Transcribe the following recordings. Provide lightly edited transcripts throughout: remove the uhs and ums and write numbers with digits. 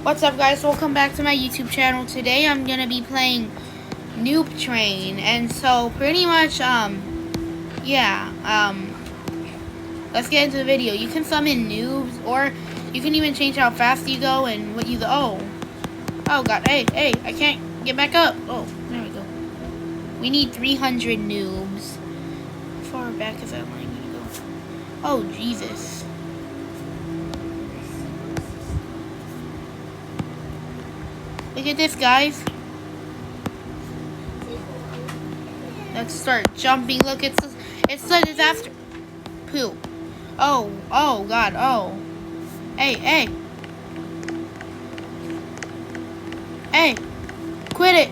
What's up, guys? Welcome back to my YouTube channel. Today I'm gonna be playing Noob Train, and so pretty much let's get into the video. You can summon noobs, or you can even change how fast you go and what you go. Oh god, hey, I can't get back up. Oh, there we go. We need 300 noobs. How far back is that line gonna go? Oh Jesus. Look at this, guys. Let's start jumping. Look, it's a disaster. Poop. Oh god, oh. Hey. Hey, quit it.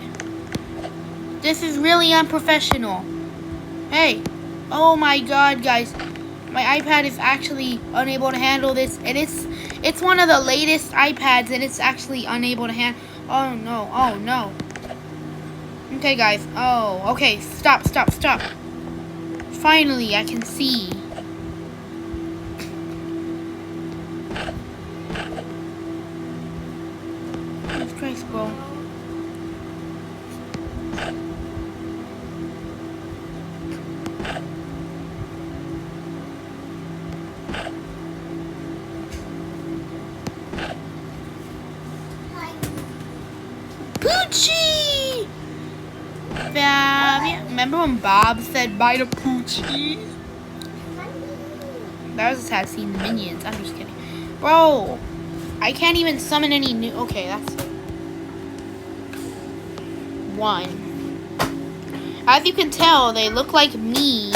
This is really unprofessional. Hey, oh my god, guys. My iPad is actually unable to handle this, and it's one of the latest iPads, and it's actually unable to handle. Oh no. Okay, guys. Oh, okay. Stop. Finally, I can see. Jesus Christ, bro. Poochie! Remember when Bob said bye to Poochie? That was a sad scene in the Minions. I'm just kidding. Bro, I can't even summon any new... Okay, that's one. As you can tell, they look like me.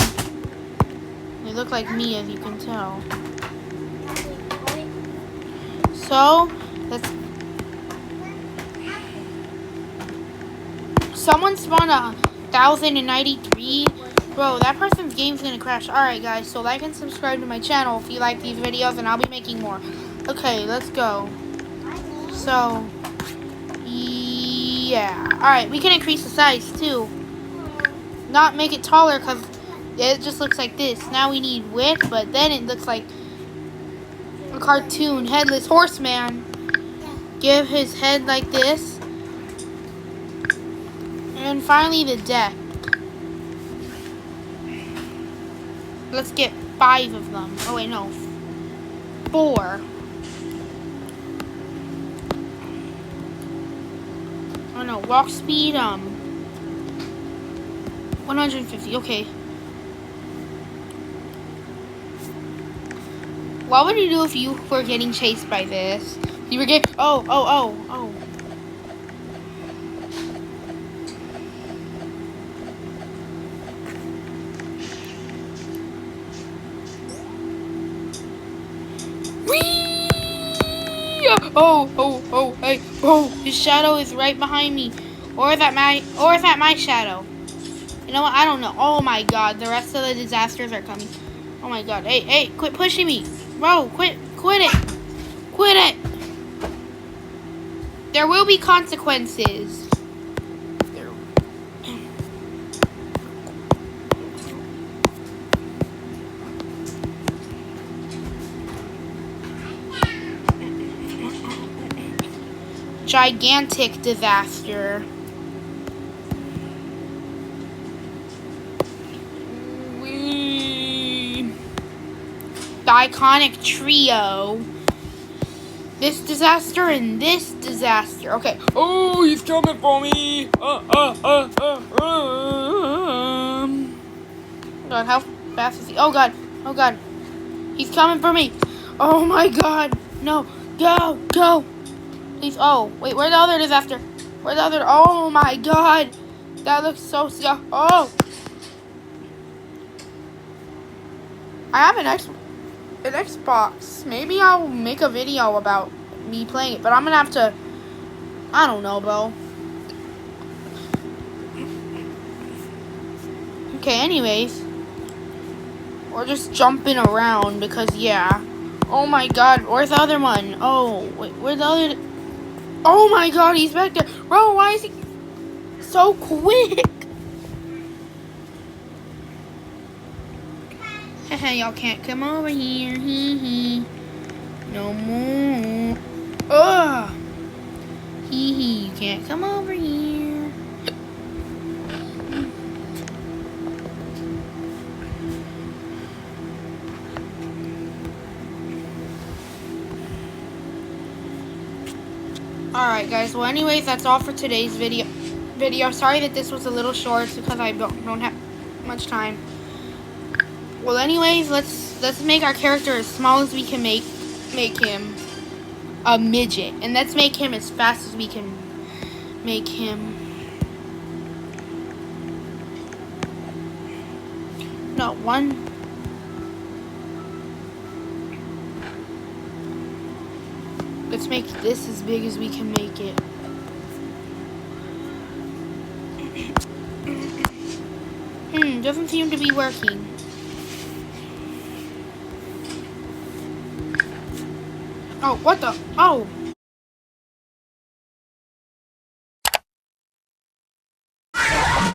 They look like me, as you can tell. So, let's... Someone spawned 1,093. Bro, that person's game's gonna crash. Alright, guys, so like and subscribe to my channel if you like these videos, and I'll be making more. Okay, let's go. So, yeah. Alright, we can increase the size, too. Not make it taller, because it just looks like this. Now we need width, but then it looks like a cartoon headless horseman. Give his head like this. And finally, the deck. Let's get 5 of them. Oh, wait, no. 4. Oh, no. Walk speed, 150. Okay. What would you do if you were getting chased by this? You were getting... Oh. Oh, hey, oh, his shadow is right behind me. Or is that my shadow? You know what? I don't know. Oh my god, the rest of the disasters are coming. Oh my god. Hey, quit pushing me. Bro, quit it. There will be consequences. Gigantic disaster. The iconic trio. This disaster and this disaster. Okay. Oh, he's coming for me. God, how fast is he? Oh god. He's coming for me. Oh my god. No. Go. Please. Oh, wait, where's the other disaster? Oh my god. That looks so scary. Oh. I have an Xbox. Maybe I'll make a video about me playing it, but I'm gonna have to... I don't know, bro. Okay, anyways. We're just jumping around because, yeah. Oh my god, where's the other one? Oh, wait, where's the other... Oh my god, he's back there. Bro, why is he so quick? Y'all can't come over here. No more. Ugh. can't come over here. Alright guys, well anyways, that's all for today's video. Sorry that this was a little short because I don't have much time. Well anyways, let's make our character as small as we can make him a midget. And let's make him as fast as we can make him. Not one. Let's make this as big as we can make it. Doesn't seem to be working. Oh, what the? Oh.